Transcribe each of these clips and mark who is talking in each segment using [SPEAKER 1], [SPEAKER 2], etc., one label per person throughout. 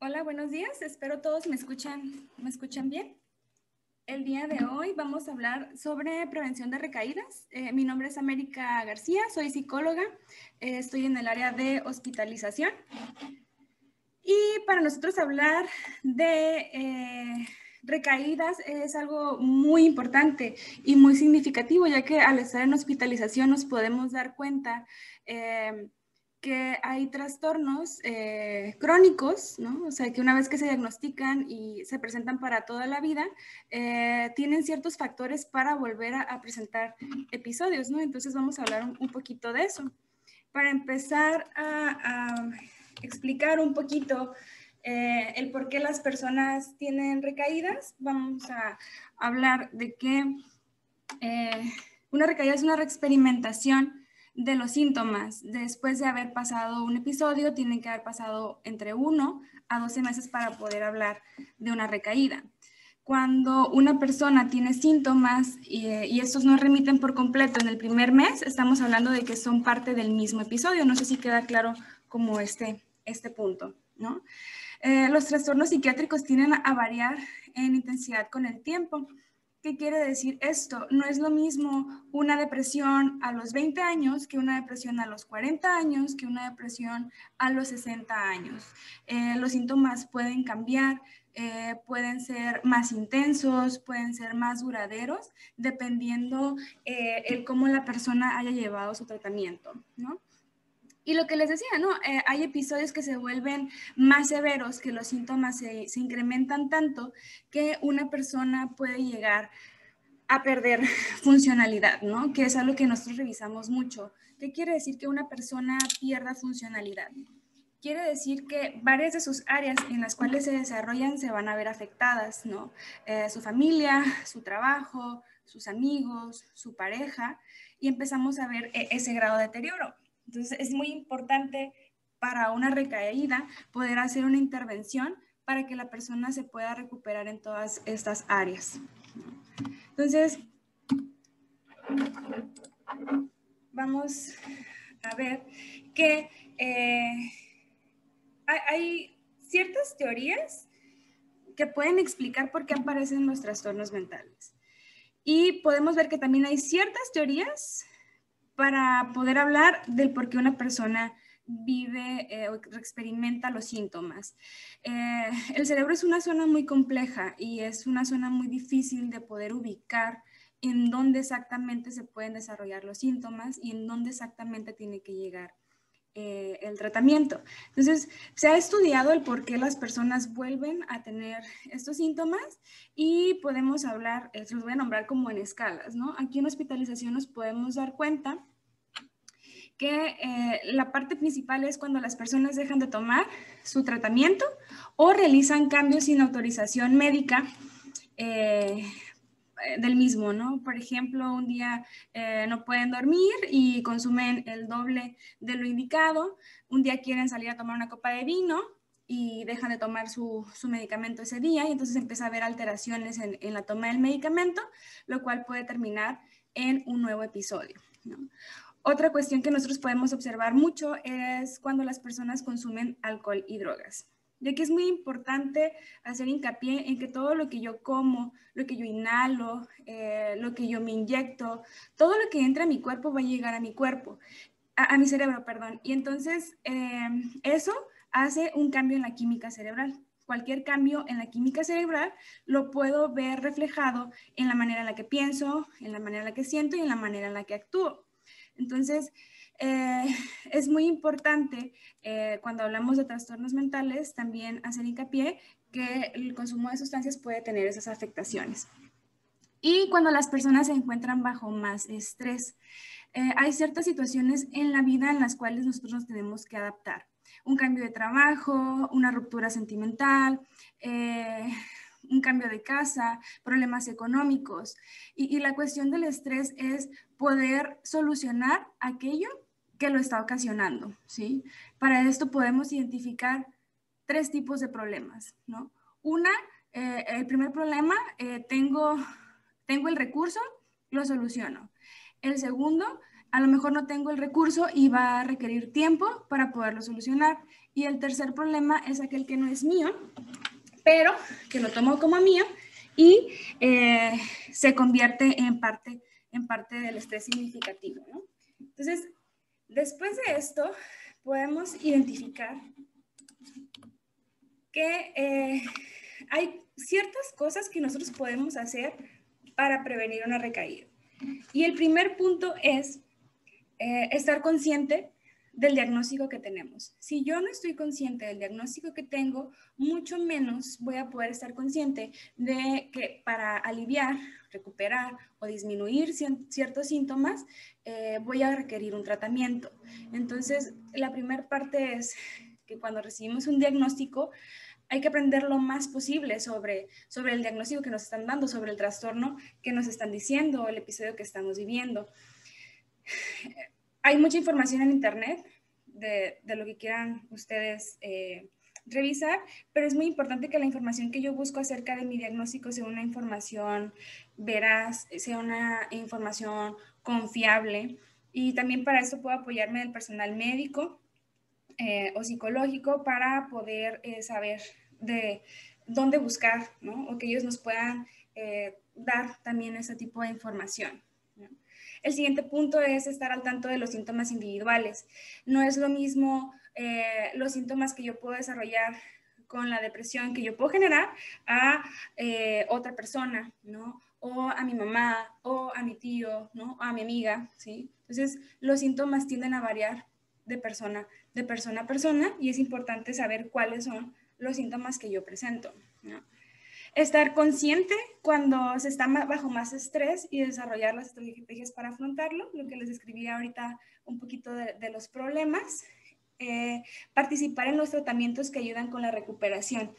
[SPEAKER 1] Hola, buenos días. Espero todos me escuchan bien. El día de hoy vamos a hablar sobre prevención de recaídas. Mi nombre es América García, soy psicóloga, estoy en el área de hospitalización. Y para nosotros hablar de recaídas es algo muy importante y muy significativo, ya que al estar en hospitalización nos podemos dar cuenta que hay trastornos crónicos, ¿no? O sea, que una vez que se diagnostican y se presentan para toda la vida, tienen ciertos factores para volver a presentar episodios, ¿no? Entonces vamos a hablar un poquito de eso. Para empezar a explicar un poquito el por qué las personas tienen recaídas, vamos a hablar de que una recaída es una reexperimentación de los síntomas. Después de haber pasado un episodio, tienen que haber pasado entre 1 a 12 meses para poder hablar de una recaída. Cuando una persona tiene síntomas y estos no remiten por completo en el primer mes, estamos hablando de que son parte del mismo episodio. No sé si queda claro como este punto, ¿no? Los trastornos psiquiátricos tienden a variar en intensidad con el tiempo. ¿Qué quiere decir esto? No es lo mismo una depresión a los 20 años que una depresión a los 40 años, que una depresión a los 60 años. Los síntomas pueden cambiar, pueden ser más intensos, pueden ser más duraderos, dependiendo el cómo la persona haya llevado su tratamiento, ¿no? Y lo que les decía, ¿no? Hay episodios que se vuelven más severos, que los síntomas se incrementan tanto que una persona puede llegar a perder funcionalidad, ¿no? Que es algo que nosotros revisamos mucho. ¿Qué quiere decir que una persona pierda funcionalidad? Quiere decir que varias de sus áreas en las cuales se desarrollan se van a ver afectadas, ¿no? Su familia, su trabajo, sus amigos, su pareja, y empezamos a ver ese grado de deterioro. Entonces es muy importante para una recaída poder hacer una intervención para que la persona se pueda recuperar en todas estas áreas. Entonces, vamos a ver que hay ciertas teorías que pueden explicar por qué aparecen los trastornos mentales. Y podemos ver que también hay ciertas teorías para poder hablar del por qué una persona vive o experimenta los síntomas. El cerebro es una zona muy compleja y es una zona muy difícil de poder ubicar en dónde exactamente se pueden desarrollar los síntomas y en dónde exactamente tiene que llegar el tratamiento. Entonces, se ha estudiado el por qué las personas vuelven a tener estos síntomas y podemos hablar, los voy a nombrar como en escalas, ¿no? Aquí en hospitalización nos podemos dar cuenta que la parte principal es cuando las personas dejan de tomar su tratamiento o realizan cambios sin autorización médica del mismo, ¿no? Por ejemplo, un día no pueden dormir y consumen el doble de lo indicado, un día quieren salir a tomar una copa de vino y dejan de tomar su medicamento ese día y entonces empieza a haber alteraciones en la toma del medicamento, lo cual puede terminar en un nuevo episodio, ¿no? Otra cuestión que nosotros podemos observar mucho es cuando las personas consumen alcohol y drogas. De que es muy importante hacer hincapié en que todo lo que yo como, lo que yo inhalo, lo que yo me inyecto, todo lo que entra a mi cuerpo va a llegar a mi cuerpo, a mi cerebro, perdón. Y entonces eso hace un cambio en la química cerebral. Cualquier cambio en la química cerebral lo puedo ver reflejado en la manera en la que pienso, en la manera en la que siento y en la manera en la que actúo. Entonces, es muy importante cuando hablamos de trastornos mentales también hacer hincapié que el consumo de sustancias puede tener esas afectaciones. Y cuando las personas se encuentran bajo más estrés, hay ciertas situaciones en la vida en las cuales nosotros nos tenemos que adaptar. Un cambio de trabajo, una ruptura sentimental, un cambio de casa, problemas económicos. Y la cuestión del estrés es poder solucionar aquello que lo está ocasionando, ¿sí? Para esto podemos identificar 3 tipos de problemas, ¿no? Una, el primer problema, tengo el recurso, lo soluciono. El segundo, a lo mejor no tengo el recurso y va a requerir tiempo para poderlo solucionar. Y el tercer problema es aquel que no es mío, pero que lo tomo como mío y se convierte en parte del estrés significativo, ¿no? Entonces, después de esto, podemos identificar que hay ciertas cosas que nosotros podemos hacer para prevenir una recaída. Y el primer punto es estar consciente del diagnóstico que tenemos. Si yo no estoy consciente del diagnóstico que tengo, mucho menos voy a poder estar consciente de que para aliviar, recuperar o disminuir ciertos síntomas, voy a requerir un tratamiento. Entonces, la primera parte es que cuando recibimos un diagnóstico, hay que aprender lo más posible sobre el diagnóstico que nos están dando, sobre el trastorno que nos están diciendo, el episodio que estamos viviendo. Hay mucha información en internet de lo que quieran ustedes revisar, pero es muy importante que la información que yo busco acerca de mi diagnóstico sea una información veraz, sea una información confiable, y también para eso puedo apoyarme del personal médico o psicológico para poder saber de dónde buscar, ¿no? O que ellos nos puedan dar también ese tipo de información, ¿no? El siguiente punto es estar al tanto de los síntomas individuales. No es lo mismo los síntomas que yo puedo desarrollar con la depresión que yo puedo generar a otra persona, ¿no? O a mi mamá, o a mi tío, ¿no? O a mi amiga, ¿sí? Entonces, los síntomas tienden a variar de persona a persona, y es importante saber cuáles son los síntomas que yo presento, ¿no? Estar consciente cuando se está bajo más estrés y desarrollar las estrategias para afrontarlo, lo que les describí ahorita un poquito de los problemas. Participar en los tratamientos que ayudan con la recuperación.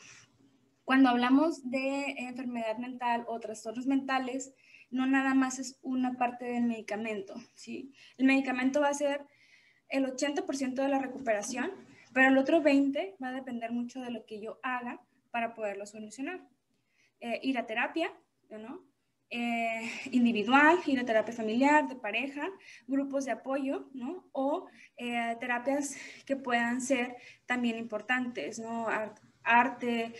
[SPEAKER 1] Cuando hablamos de enfermedad mental o trastornos mentales, no nada más es una parte del medicamento, ¿sí? El medicamento va a ser el 80% de la recuperación, pero el otro 20% va a depender mucho de lo que yo haga para poderlo solucionar. Ir a terapia, ¿no? Individual, ir a terapia familiar, de pareja, grupos de apoyo, ¿no? O terapias que puedan ser también importantes, ¿no? Arte,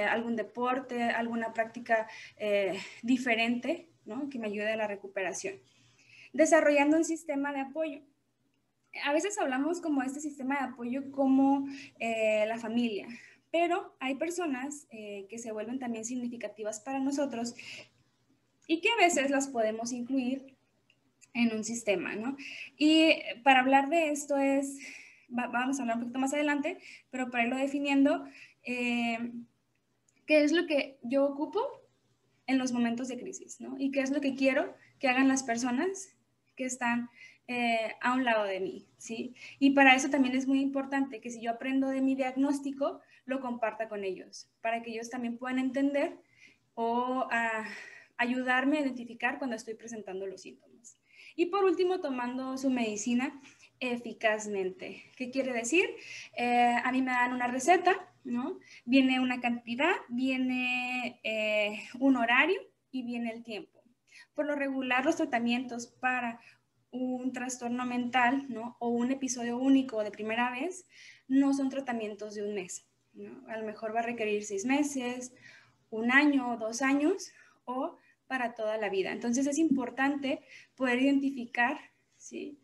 [SPEAKER 1] algún deporte, alguna práctica diferente, ¿no? Que me ayude a la recuperación. Desarrollando un sistema de apoyo. A veces hablamos como este sistema de apoyo como la familia, pero hay personas que se vuelven también significativas para nosotros y que a veces las podemos incluir en un sistema, ¿no? Y para hablar de esto vamos a hablar un poquito más adelante, pero para irlo definiendo, ¿qué es lo que yo ocupo en los momentos de crisis, ¿no? Y qué es lo que quiero que hagan las personas que están a un lado de mí, ¿sí? Y para eso también es muy importante que si yo aprendo de mi diagnóstico, lo comparta con ellos, para que ellos también puedan entender o ayudarme a identificar cuando estoy presentando los síntomas. Y por último, tomando su medicina eficazmente. ¿Qué quiere decir? A mí me dan una receta, ¿no? Viene una cantidad, viene un horario y viene el tiempo. Por lo regular, los tratamientos para un trastorno mental, ¿no? O un episodio único de primera vez, no son tratamientos de un mes, ¿no? A lo mejor va a requerir 6 meses, 1 año, 2 años, o para toda la vida. Entonces es importante poder identificar, ¿sí?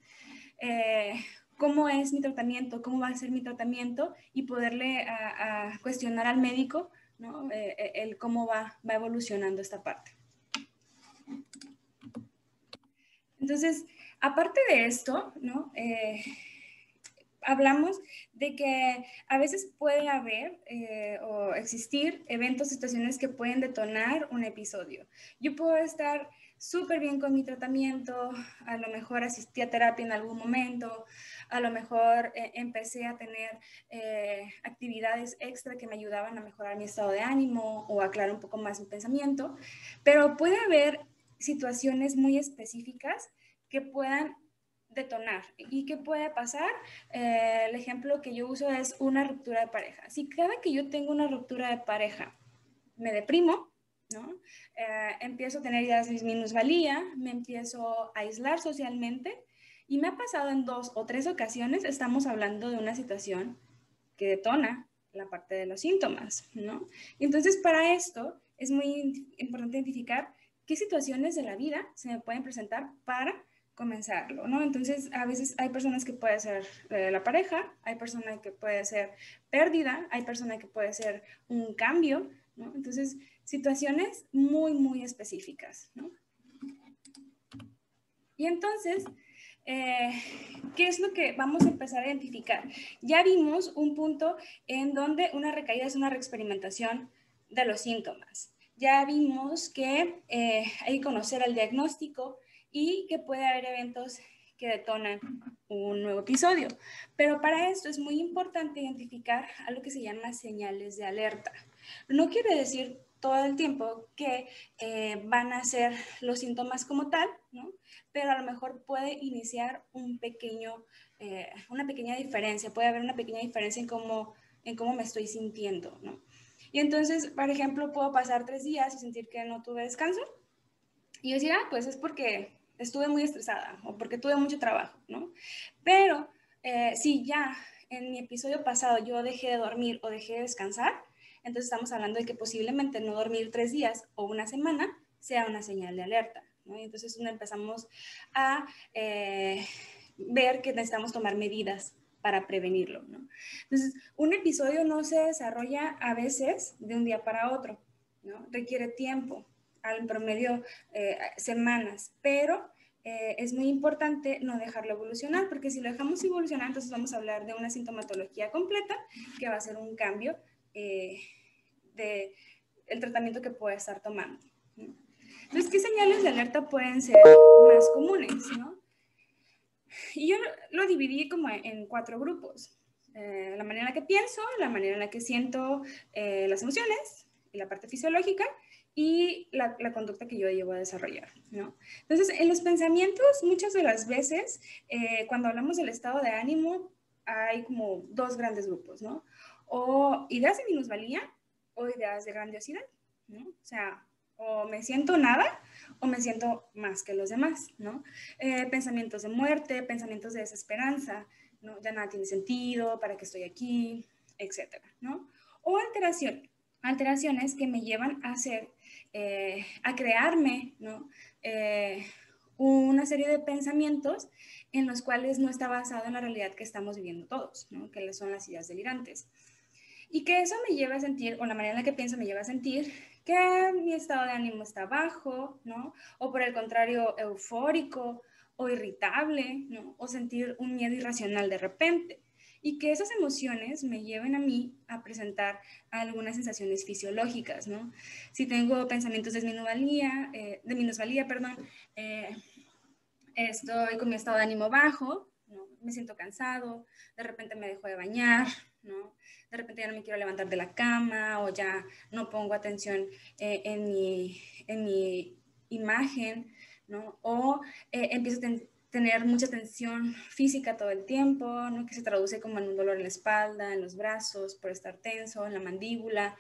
[SPEAKER 1] Cómo es mi tratamiento, cómo va a ser mi tratamiento, y poderle a cuestionar al médico, ¿no? El cómo va evolucionando esta parte. Entonces, aparte de esto, ¿no? Hablamos de que a veces puede haber o existir eventos, situaciones que pueden detonar un episodio. Yo puedo estar súper bien con mi tratamiento, a lo mejor asistí a terapia en algún momento, a lo mejor empecé a tener actividades extra que me ayudaban a mejorar mi estado de ánimo o aclarar un poco más mi pensamiento, pero puede haber situaciones muy específicas que puedan detonar. ¿Y qué puede pasar? El ejemplo que yo uso es una ruptura de pareja. Si cada que yo tengo una ruptura de pareja me deprimo, ¿no? Empiezo a tener ideas de minusvalía, me empiezo a aislar socialmente, y me ha pasado en 2 o 3 ocasiones. Estamos hablando de una situación que detona la parte de los síntomas, ¿no? Entonces, para esto es muy importante identificar qué situaciones de la vida se me pueden presentar para comenzarlo, ¿no? Entonces, a veces hay personas que puede ser la pareja, hay personas que puede ser pérdida, hay personas que puede ser un cambio, ¿no? Entonces, situaciones muy, muy específicas, ¿no? Y entonces, ¿qué es lo que vamos a empezar a identificar? Ya vimos un punto en donde una recaída es una reexperimentación de los síntomas. Ya vimos que hay que conocer el diagnóstico y que puede haber eventos que detonan un nuevo episodio. Pero para esto es muy importante identificar algo que se llama señales de alerta. No quiere decir todo el tiempo que van a ser los síntomas como tal, ¿no? Pero a lo mejor puede iniciar una pequeña diferencia, puede haber una pequeña diferencia en cómo me estoy sintiendo, ¿no? Y entonces, por ejemplo, puedo pasar 3 días y sentir que no tuve descanso y decir, pues es porque estuve muy estresada o porque tuve mucho trabajo, ¿no? Pero si ya en mi episodio pasado yo dejé de dormir o dejé de descansar, entonces estamos hablando de que posiblemente no dormir 3 días o una semana sea una señal de alerta, ¿no? Y entonces empezamos a ver que necesitamos tomar medidas para prevenirlo, ¿no? Entonces, un episodio no se desarrolla a veces de un día para otro, ¿no? Requiere tiempo, al promedio semanas, pero es muy importante no dejarlo evolucionar, porque si lo dejamos evolucionar, entonces vamos a hablar de una sintomatología completa que va a ser un cambio del tratamiento que puede estar tomando, ¿no? Entonces, ¿qué señales de alerta pueden ser más comunes, ¿no? Y yo lo dividí como en 4 grupos. La manera en la que pienso, la manera en la que siento las emociones, y la parte fisiológica, y la conducta que yo llevo a desarrollar, ¿no? Entonces, en los pensamientos, muchas de las veces, cuando hablamos del estado de ánimo, hay como 2 grandes grupos, ¿no? O ideas de minusvalía o ideas de grandiosidad, ¿no? O sea, o me siento nada o me siento más que los demás, ¿no? Pensamientos de muerte, pensamientos de desesperanza, ¿no? Ya nada tiene sentido, ¿para qué estoy aquí? Etcétera, ¿no? O alteraciones que me llevan a hacer, a crearme, ¿no? Una serie de pensamientos en los cuales no está basado en la realidad que estamos viviendo todos, ¿no? Que son las ideas delirantes. Y que eso me lleva a sentir, o la manera en la que pienso me lleva a sentir que mi estado de ánimo está bajo, ¿no? O por el contrario, eufórico o irritable, ¿no? O sentir un miedo irracional de repente. Y que esas emociones me lleven a mí a presentar algunas sensaciones fisiológicas, ¿no? Si tengo pensamientos de minusvalía, estoy con mi estado de ánimo bajo, ¿no? Me siento cansado, de repente me dejo de bañar, ¿no? De repente ya no me quiero levantar de la cama o ya no pongo atención en mi imagen, ¿no? O empiezo a tener mucha tensión física todo el tiempo, ¿no? Que se traduce como en un dolor en la espalda, en los brazos, por estar tenso, en la mandíbula,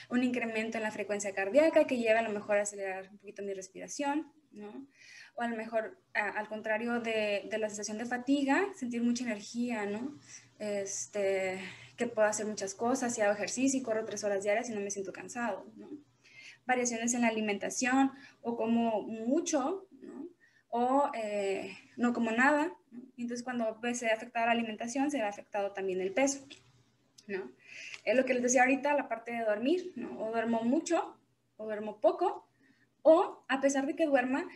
[SPEAKER 1] un incremento en la frecuencia cardíaca que lleva a lo mejor a acelerar un poquito mi respiración, ¿no? O a lo mejor, al contrario de la sensación de fatiga, sentir mucha energía, ¿no? Que puedo hacer muchas cosas, si hago ejercicio y corro 3 horas diarias y no me siento cansado, ¿no? Variaciones en la alimentación, o como mucho, ¿no? O no como nada, ¿no? Entonces, cuando se ve afectada la alimentación, se ve afectado también el peso, ¿no? Es lo que les decía ahorita, la parte de dormir, ¿no? O duermo mucho, o duermo poco, o a pesar de que duerma,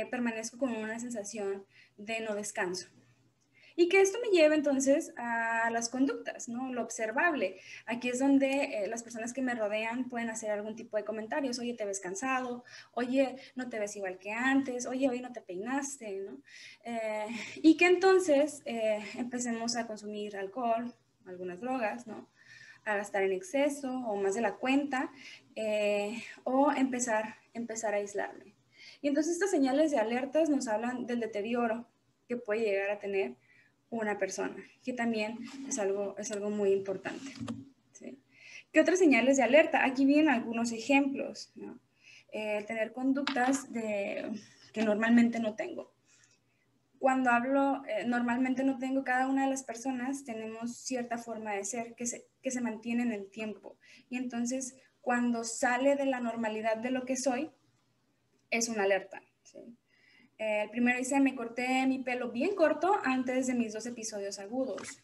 [SPEAKER 1] permanezco con una sensación de no descanso. Y que esto me lleva entonces a las conductas, ¿no? Lo observable. Aquí es donde las personas que me rodean pueden hacer algún tipo de comentarios. Oye, te ves cansado. Oye, no te ves igual que antes. Oye, hoy no te peinaste, ¿no? Y que entonces empecemos a consumir alcohol, algunas drogas, ¿no? A gastar en exceso o más de la cuenta, o empezar a aislarme. Y entonces estas señales de alertas nos hablan del deterioro que puede llegar a tener una persona, que también es algo muy importante, ¿sí? ¿Qué otras señales de alerta? Aquí vienen algunos ejemplos, ¿no? Tener conductas que normalmente no tengo. Cuando hablo, normalmente no tengo, cada una de las personas tenemos cierta forma de ser que se mantiene en el tiempo. Y entonces, cuando sale de la normalidad de lo que soy, es una alerta, ¿sí? El primero dice, me corté mi pelo bien corto antes de mis 2 episodios agudos.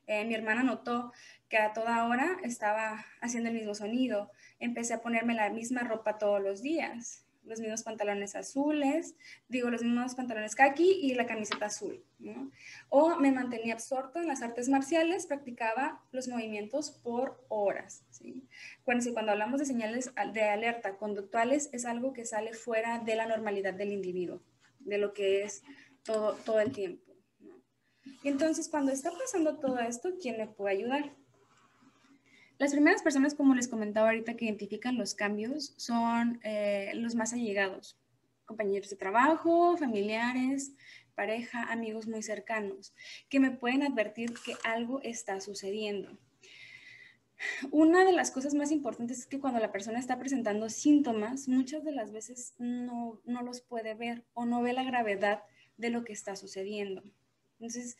[SPEAKER 1] Mi hermana notó que a toda hora estaba haciendo el mismo sonido. Empecé a ponerme la misma ropa todos los días, los mismos pantalones azules, los mismos pantalones caqui y la camiseta azul, ¿no? O me mantenía absorto en las artes marciales, practicaba los movimientos por horas, ¿sí? Cuando hablamos de señales de alerta conductuales, es algo que sale fuera de la normalidad del individuo, de lo que es todo el tiempo. Y entonces, cuando está pasando todo esto, ¿quién me puede ayudar? Las primeras personas, como les comentaba ahorita, que identifican los cambios son los más allegados, compañeros de trabajo, familiares, pareja, amigos muy cercanos, que me pueden advertir que algo está sucediendo. Una de las cosas más importantes es que cuando la persona está presentando síntomas, muchas de las veces no los puede ver o no ve la gravedad de lo que está sucediendo. Entonces,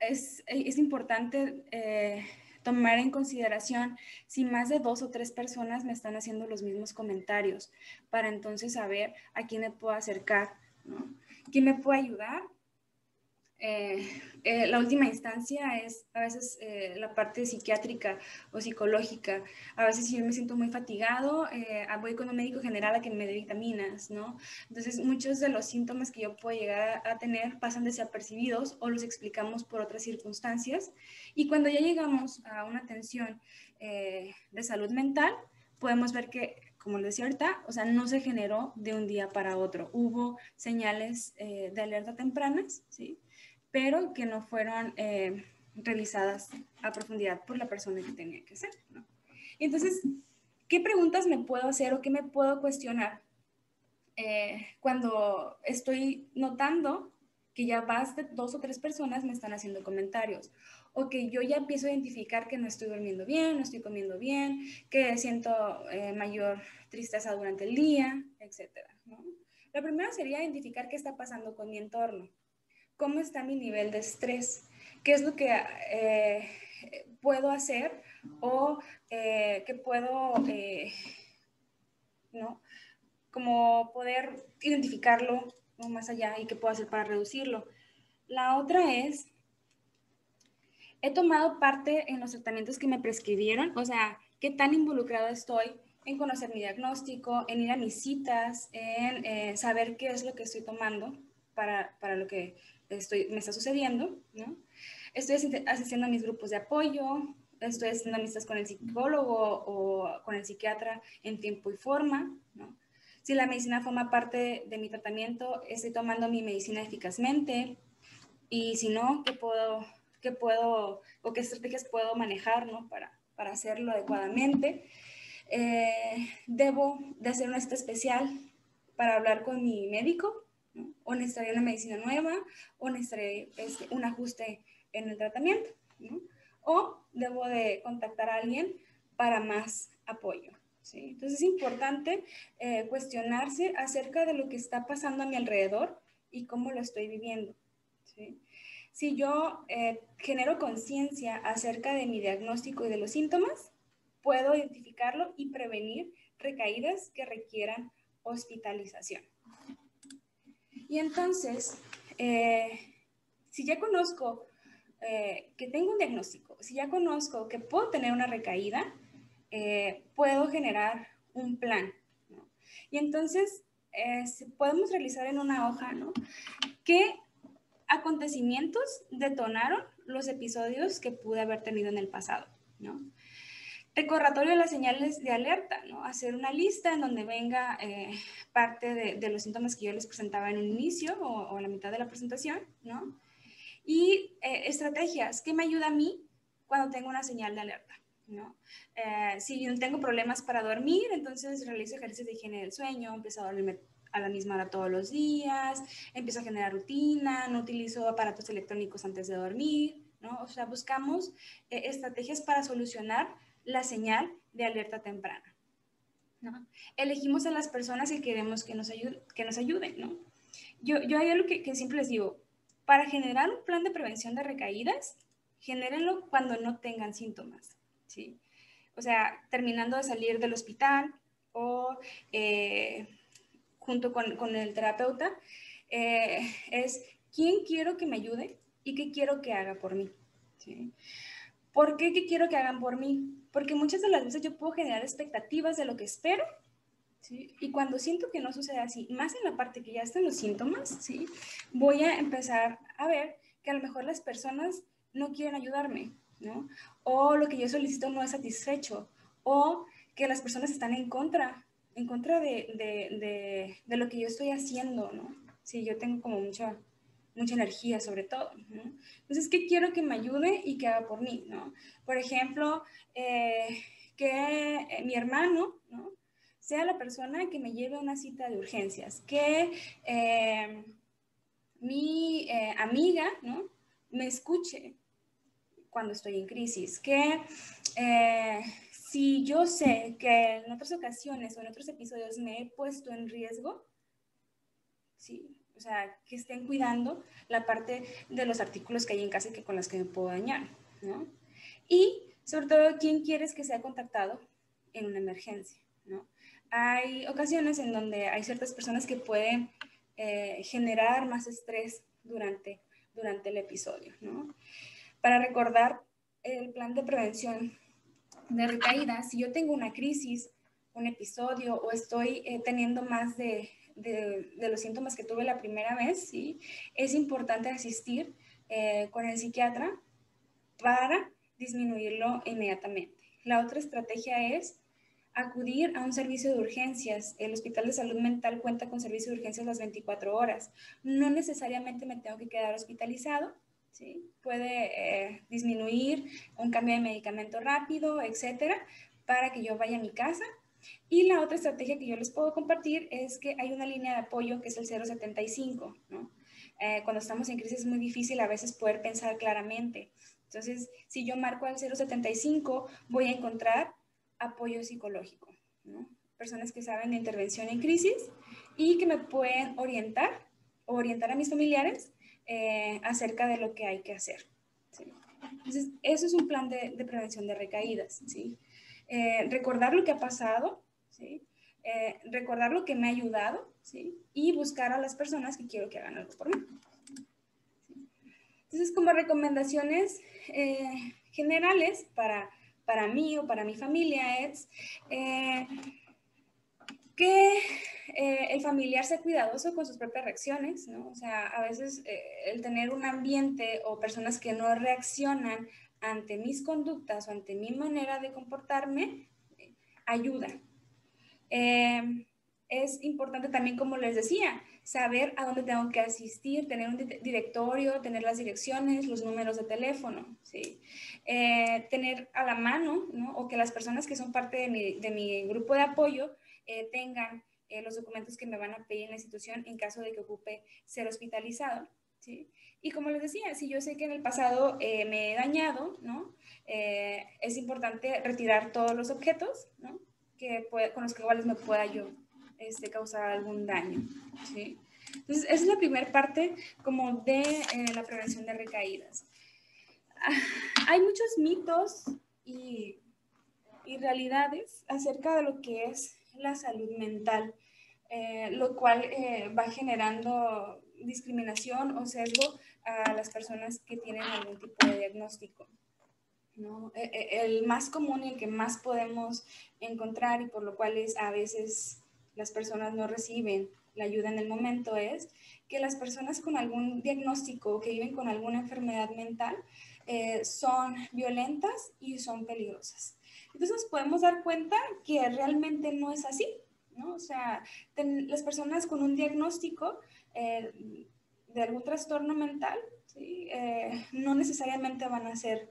[SPEAKER 1] es importante tomar en consideración si más de 2 o 3 personas me están haciendo los mismos comentarios, para entonces saber a quién me puedo acercar, ¿no? ¿Quién me puede ayudar? La última instancia es a veces la parte psiquiátrica o psicológica. A veces si yo me siento muy fatigado, voy con un médico general a que me dé vitaminas, ¿no? Entonces muchos de los síntomas que yo puedo llegar a tener pasan desapercibidos o los explicamos por otras circunstancias. Y cuando ya llegamos a una atención de salud mental, podemos ver que, como les decía ahorita, o sea, no se generó de un día para otro. Hubo señales de alerta tempranas, ¿sí? Pero que no fueron revisadas a profundidad por la persona que tenía que hacer, ¿no? Entonces, ¿qué preguntas me puedo hacer o qué me puedo cuestionar cuando estoy notando que ya más de 2 o 3 personas me están haciendo comentarios, o que yo ya empiezo a identificar que no estoy durmiendo bien, no estoy comiendo bien, que siento mayor tristeza durante el día, etcétera, ¿no? Lo primero sería identificar qué está pasando con mi entorno. ¿Cómo está mi nivel de estrés? ¿Qué es lo que puedo hacer o qué puedo, ¿no? Como poder identificarlo, ¿no? Más allá, y qué puedo hacer para reducirlo. La otra es, he tomado parte en los tratamientos que me prescribieron, o sea, qué tan involucrado estoy en conocer mi diagnóstico, en ir a mis citas, en saber qué es lo que estoy tomando para lo que me está sucediendo, ¿no? Estoy asistiendo a mis grupos de apoyo, estoy haciendo amistades con el psicólogo o con el psiquiatra en tiempo y forma, ¿no? Si la medicina forma parte de mi tratamiento, estoy tomando mi medicina eficazmente, y si no, qué puedo o qué estrategias puedo manejar, ¿no? para hacerlo adecuadamente. Debo de hacer una cita especial para hablar con mi médico, ¿no? O necesitaría una medicina nueva, o necesitaría un ajuste en el tratamiento, ¿no? O debo de contactar a alguien para más apoyo, ¿sí? Entonces es importante cuestionarse acerca de lo que está pasando a mi alrededor y cómo lo estoy viviendo, ¿sí? Si yo genero conciencia acerca de mi diagnóstico y de los síntomas, puedo identificarlo y prevenir recaídas que requieran hospitalización. Y entonces, si ya conozco que tengo un diagnóstico, si ya conozco que puedo tener una recaída, puedo generar un plan, ¿no? Y entonces podemos realizar en una hoja, ¿no? ¿Qué acontecimientos detonaron los episodios que pude haber tenido en el pasado, ¿no? Recordatorio de las señales de alerta, ¿no? Hacer una lista en donde venga parte de los síntomas que yo les presentaba en un inicio o a la mitad de la presentación, ¿no? Y estrategias, ¿qué me ayuda a mí cuando tengo una señal de alerta, ¿no? Si yo tengo problemas para dormir, entonces realizo ejercicios de higiene del sueño, empiezo a dormirme a la misma hora todos los días, empiezo a generar rutina, no utilizo aparatos electrónicos antes de dormir, ¿no? O sea, buscamos estrategias para solucionar la señal de alerta temprana, ¿no? Elegimos a las personas que queremos que nos ayuden, ¿no? Yo hay algo que siempre les digo, para generar un plan de prevención de recaídas, genérenlo cuando no tengan síntomas, ¿sí? O sea, terminando de salir del hospital o junto con el terapeuta, es quién quiero que me ayude y qué quiero que haga por mí, ¿sí? ¿Por qué? ¿Qué quiero que hagan por mí? Porque muchas de las veces yo puedo generar expectativas de lo que espero, ¿sí? Y cuando siento que no sucede así, más en la parte que ya están los síntomas, ¿sí? Voy a empezar a ver que a lo mejor las personas no quieren ayudarme, ¿no? O lo que yo solicito no es satisfecho, o que las personas están en contra de lo que yo estoy haciendo, ¿no? Sí, yo tengo como mucha energía sobre todo, ¿no? Entonces, ¿qué quiero que me ayude y que haga por mí, ¿no? Por ejemplo, que mi hermano, ¿no? Sea la persona que me lleve a una cita de urgencias, que mi amiga, ¿no? Me escuche cuando estoy en crisis, que si yo sé que en otras ocasiones o en otros episodios me he puesto en riesgo, ¿sí? O sea, que estén cuidando la parte de los artículos que hay en casa y que con las que me puedo dañar, ¿no? Y sobre todo, ¿quién quieres que sea contactado en una emergencia, ¿no? Hay ocasiones en donde hay ciertas personas que pueden generar más estrés durante el episodio, ¿no? Para recordar el plan de prevención de recaídas, si yo tengo una crisis, un episodio o estoy teniendo más de los síntomas que tuve la primera vez, ¿sí? Es importante asistir con el psiquiatra para disminuirlo inmediatamente. La otra estrategia es acudir a un servicio de urgencias. El Hospital de Salud Mental cuenta con servicio de urgencias las 24 horas. No necesariamente me tengo que quedar hospitalizado, ¿sí? Puede disminuir un cambio de medicamento rápido, etcétera, para que yo vaya a mi casa. Y la otra estrategia que yo les puedo compartir es que hay una línea de apoyo que es el 075, ¿no? Cuando estamos en crisis es muy difícil a veces poder pensar claramente. Entonces, si yo marco al 075, voy a encontrar apoyo psicológico, ¿no? Personas que saben de intervención en crisis y que me pueden orientar a mis familiares acerca de lo que hay que hacer, ¿sí? Entonces, eso es un plan de prevención de recaídas, ¿sí? Recordar lo que ha pasado, ¿sí? Recordar lo que me ha ayudado, ¿sí? Y buscar a las personas que quiero que hagan algo por mí. ¿Sí? Entonces, como recomendaciones generales para mí o para mi familia es que el familiar sea cuidadoso con sus propias reacciones, ¿no? O sea, a veces el tener un ambiente o personas que no reaccionan ante mis conductas o ante mi manera de comportarme, ayuda. Es importante también, como les decía, saber a dónde tengo que asistir, tener un directorio, tener las direcciones, los números de teléfono, ¿sí? Tener a la mano, ¿no? O que las personas que son parte de mi grupo de apoyo tengan los documentos que me van a pedir en la institución en caso de que ocupe ser hospitalizado, ¿sí? Y como les decía, si yo sé que en el pasado me he dañado, ¿no? Es importante retirar todos los objetos, ¿no? Con los que iguales me pueda yo causar algún daño, ¿sí? Entonces, esa es la primera parte como de la prevención de recaídas. Hay muchos mitos y realidades acerca de lo que es la salud mental, lo cual va generando discriminación o sesgo a las personas que tienen algún tipo de diagnóstico, ¿no? El más común y el que más podemos encontrar y por lo cual a veces las personas no reciben la ayuda en el momento es que las personas con algún diagnóstico que viven con alguna enfermedad mental son violentas y son peligrosas. Entonces podemos dar cuenta que realmente no es así, ¿no? O sea, las personas con un diagnóstico de algún trastorno mental, ¿sí? No necesariamente van a ser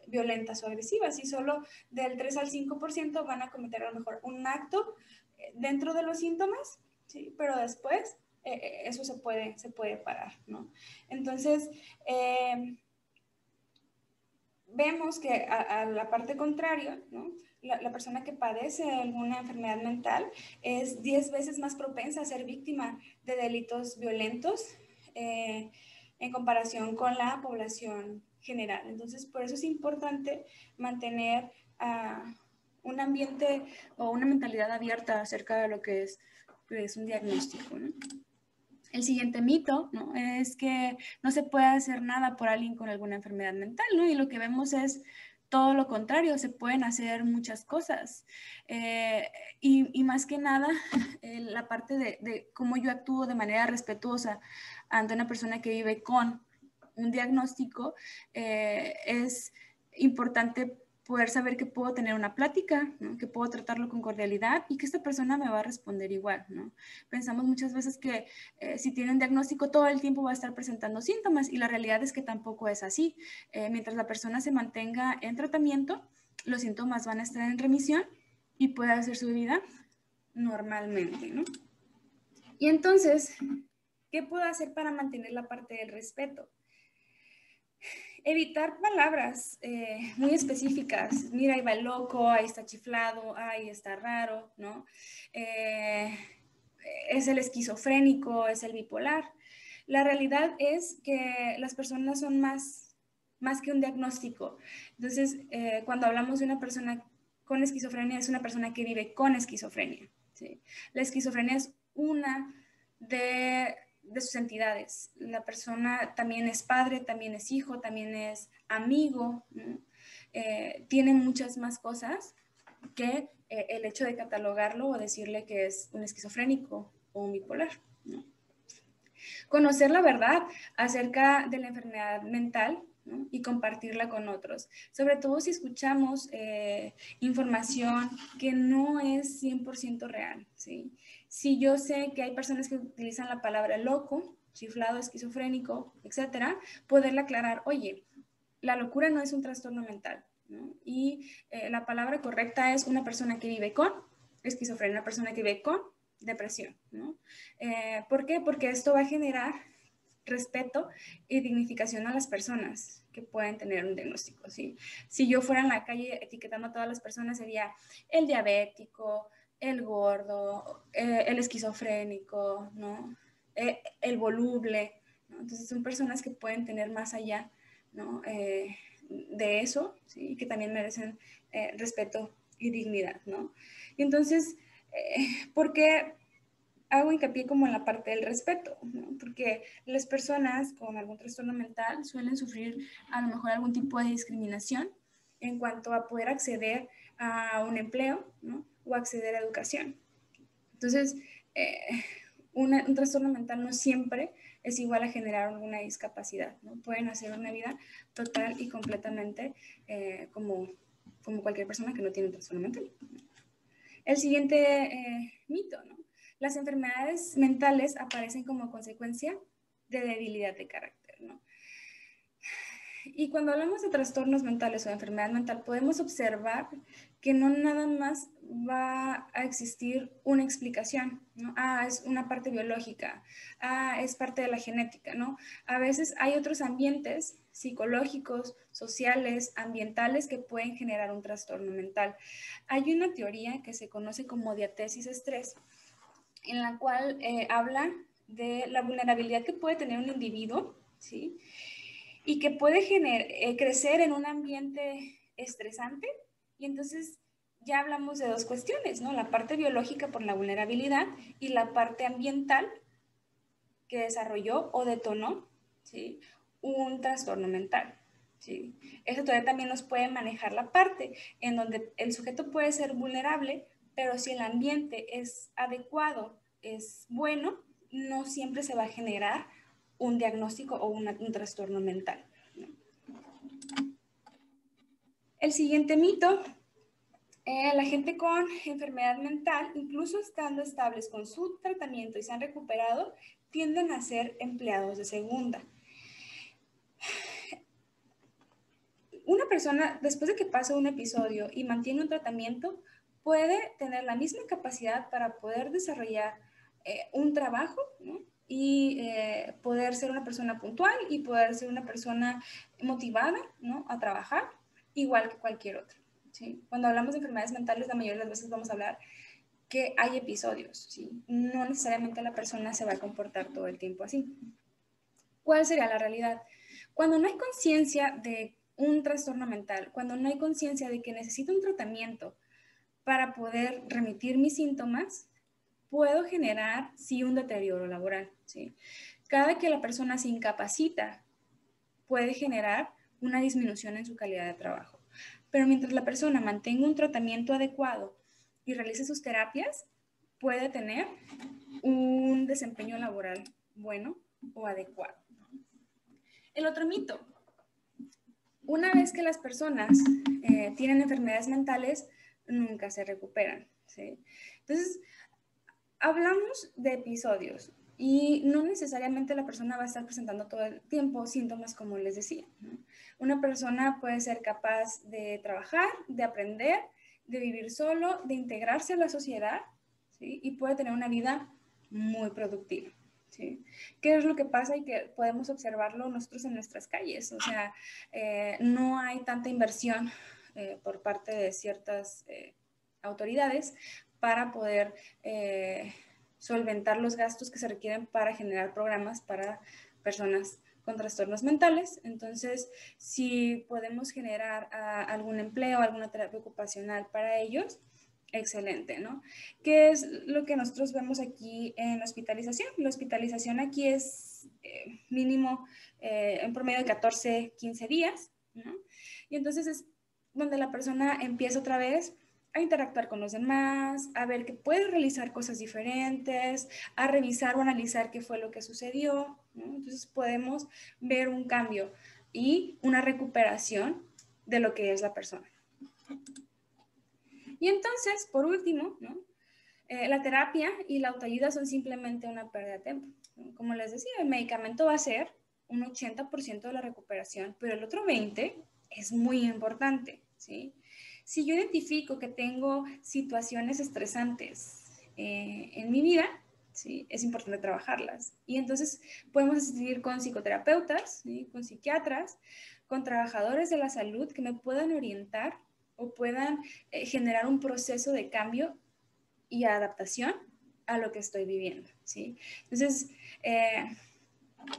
[SPEAKER 1] violentas o agresivas y solo del 3 al 5% van a cometer a lo mejor un acto dentro de los síntomas, ¿sí? Pero después eso se puede parar, ¿no? Entonces, vemos que a la parte contraria, ¿no? La persona que padece alguna enfermedad mental es 10 veces más propensa a ser víctima de delitos violentos en comparación con la población general. Entonces, por eso es importante mantener un ambiente o una mentalidad abierta acerca de lo que es un diagnóstico, ¿no? El siguiente mito, ¿no? Es que no se puede hacer nada por alguien con alguna enfermedad mental, ¿no? Y lo que vemos es todo lo contrario, se pueden hacer muchas cosas. Y más que nada, la parte de cómo yo actúo de manera respetuosa ante una persona que vive con un diagnóstico, es importante poder saber que puedo tener una plática, ¿no? Que puedo tratarlo con cordialidad y que esta persona me va a responder igual, ¿no? Pensamos muchas veces que si tiene un diagnóstico todo el tiempo va a estar presentando síntomas y la realidad es que tampoco es así. Mientras la persona se mantenga en tratamiento, los síntomas van a estar en remisión y puede hacer su vida normalmente, ¿no? Y entonces, ¿qué puedo hacer para mantener la parte del respeto? Evitar palabras muy específicas. Mira, ahí va el loco, ahí está chiflado, ahí está raro, ¿no? Es el esquizofrénico, es el bipolar. La realidad es que las personas son más que un diagnóstico. Entonces, cuando hablamos de una persona con esquizofrenia, es una persona que vive con esquizofrenia, ¿sí? La esquizofrenia es una de sus entidades. La persona también es padre, también es hijo, también es amigo, ¿no? Tiene muchas más cosas que el hecho de catalogarlo o decirle que es un esquizofrénico o un bipolar, ¿no? Conocer la verdad acerca de la enfermedad mental, ¿no? Y compartirla con otros, sobre todo si escuchamos información que no es 100% real, ¿sí? Si yo sé que hay personas que utilizan la palabra loco, chiflado, esquizofrénico, etcétera, poderle aclarar, oye, la locura no es un trastorno mental, ¿no? Y la palabra correcta es una persona que vive con esquizofrenia, una persona que vive con depresión, ¿no? ¿Por qué? Porque esto va a generar respeto y dignificación a las personas que pueden tener un diagnóstico, ¿sí? Si yo fuera en la calle etiquetando a todas las personas, sería el diabético, el gordo, el esquizofrénico, ¿no? El voluble, ¿no? Entonces son personas que pueden tener más allá, ¿no? De eso, ¿sí? Que también merecen respeto y dignidad, ¿no? Y entonces, ¿por qué hago hincapié como en la parte del respeto? ¿No? Porque las personas con algún trastorno mental suelen sufrir a lo mejor algún tipo de discriminación en cuanto a poder acceder a un empleo, ¿no? O acceder a educación. Entonces, un trastorno mental no siempre es igual a generar alguna discapacidad, ¿no? Pueden hacer una vida total y completamente como cualquier persona que no tiene un trastorno mental. El siguiente mito, ¿no? Las enfermedades mentales aparecen como consecuencia de debilidad de carácter, ¿no? Y cuando hablamos de trastornos mentales o de enfermedad mental, podemos observar que no nada más va a existir una explicación, ¿no? Es una parte biológica, es parte de la genética, ¿no? A veces hay otros ambientes psicológicos, sociales, ambientales que pueden generar un trastorno mental. Hay una teoría que se conoce como diatesis estrés, en la cual habla de la vulnerabilidad que puede tener un individuo, ¿sí? Y que puede crecer en un ambiente estresante. Y entonces ya hablamos de dos cuestiones, ¿no? La parte biológica por la vulnerabilidad y la parte ambiental que desarrolló o detonó, ¿sí? Un trastorno mental, ¿sí? Eso todavía también nos puede manejar la parte en donde el sujeto puede ser vulnerable, pero si el ambiente es adecuado, es bueno, no siempre se va a generar un diagnóstico o un trastorno mental, ¿no? El siguiente mito, la gente con enfermedad mental, incluso estando estables con su tratamiento y se han recuperado, tienden a ser empleados de segunda. Una persona, después de que pasa un episodio y mantiene un tratamiento, puede tener la misma capacidad para poder desarrollar un trabajo, ¿no? Y poder ser una persona puntual y poder ser una persona motivada, ¿no? A trabajar, igual que cualquier otro, ¿sí? Cuando hablamos de enfermedades mentales, la mayoría de las veces vamos a hablar que hay episodios, ¿sí? No necesariamente la persona se va a comportar todo el tiempo así. ¿Cuál sería la realidad? Cuando no hay conciencia de un trastorno mental, cuando no hay conciencia de que necesito un tratamiento para poder remitir mis síntomas, puedo generar, sí, un deterioro laboral, ¿sí? Cada que la persona se incapacita, puede generar una disminución en su calidad de trabajo. Pero mientras la persona mantenga un tratamiento adecuado y realice sus terapias, puede tener un desempeño laboral bueno o adecuado. El otro mito: una vez que las personas tienen enfermedades mentales, nunca se recuperan, ¿sí? Entonces, hablamos de episodios y no necesariamente la persona va a estar presentando todo el tiempo síntomas como les decía, ¿no? Una persona puede ser capaz de trabajar, de aprender, de vivir solo, de integrarse a la sociedad, ¿sí? Y puede tener una vida muy productiva, ¿sí? ¿Qué es lo que pasa y que podemos observarlo nosotros en nuestras calles? O sea, no hay tanta inversión por parte de ciertas autoridades para poder solventar los gastos que se requieren para generar programas para personas con trastornos mentales. Entonces, si podemos generar algún empleo, alguna terapia ocupacional para ellos, excelente, ¿no? ¿Qué es lo que nosotros vemos aquí en hospitalización? La hospitalización aquí es mínimo en promedio de 14, 15 días, ¿no? Y entonces es donde la persona empieza otra vez a interactuar con los demás, a ver que puede realizar cosas diferentes, a revisar o analizar qué fue lo que sucedió, ¿no? Entonces podemos ver un cambio y una recuperación de lo que es la persona. Y entonces, por último, ¿no? La terapia y la autoayuda son simplemente una pérdida de tiempo, ¿no? Como les decía, el medicamento va a ser un 80% de la recuperación, pero el otro 20% es muy importante, ¿sí? Si yo identifico que tengo situaciones estresantes en mi vida, ¿sí? Es importante trabajarlas. Y entonces podemos asistir con psicoterapeutas, ¿sí? Con psiquiatras, con trabajadores de la salud que me puedan orientar o puedan generar un proceso de cambio y adaptación a lo que estoy viviendo, ¿sí? Entonces,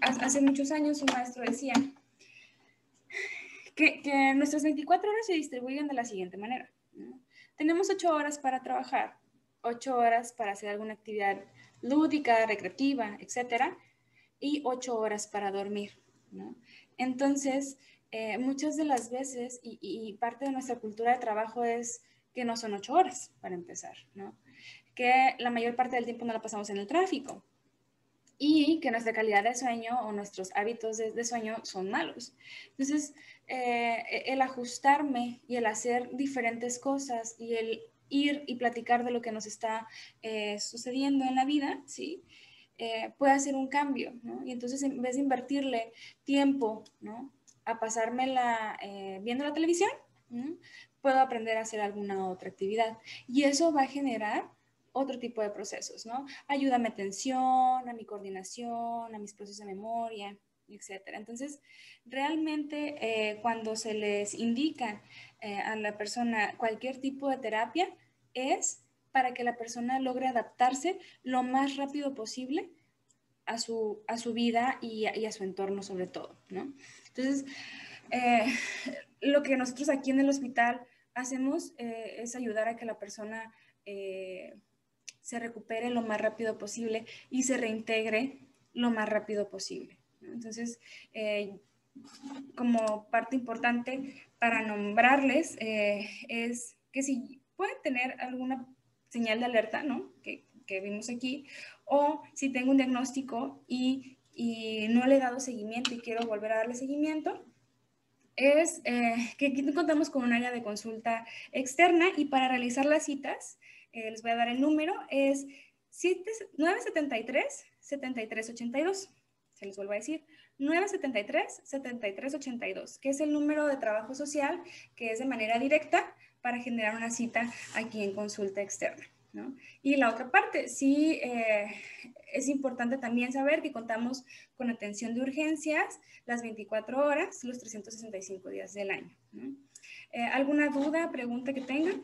[SPEAKER 1] hace muchos años un maestro decía que nuestras 24 horas se distribuyen de la siguiente manera, ¿no? Tenemos 8 horas para trabajar, 8 horas para hacer alguna actividad lúdica, recreativa, etcétera, y 8 horas para dormir, ¿no? Entonces, muchas de las veces, y parte de nuestra cultura de trabajo es que no son 8 horas, para empezar, ¿no? Que la mayor parte del tiempo no la pasamos en el tráfico y que nuestra calidad de sueño o nuestros hábitos de sueño son malos. Entonces, el ajustarme y el hacer diferentes cosas y el ir y platicar de lo que nos está sucediendo en la vida, ¿sí? Puede hacer un cambio, ¿no? Y entonces, en vez de invertirle tiempo, ¿no? A pasármela viendo la televisión, ¿no? Puedo aprender a hacer alguna otra actividad. Y eso va a generar otro tipo de procesos, ¿no? Ayuda a mi atención, a mi coordinación, a mis procesos de memoria, etcétera. Entonces, realmente cuando se les indica a la persona cualquier tipo de terapia, es para que la persona logre adaptarse lo más rápido posible a su vida y a su entorno sobre todo, ¿no? Entonces, lo que nosotros aquí en el hospital hacemos es ayudar a que la persona se recupere lo más rápido posible y se reintegre lo más rápido posible, ¿no? Entonces, como parte importante para nombrarles es que si pueden tener alguna señal de alerta, ¿no? Que vimos aquí, o si tengo un diagnóstico y no le he dado seguimiento y quiero volver a darle seguimiento, es que aquí contamos con un área de consulta externa y para realizar las citas, les voy a dar el número, es 973-7382. Se les vuelvo a decir, 973-7382, que es el número de trabajo social que es de manera directa para generar una cita aquí en consulta externa. ¿no? Y la otra parte, sí, es importante también saber que contamos con atención de urgencias las 24 horas, los 365 días del año, ¿no? ¿Alguna duda, pregunta que tengan?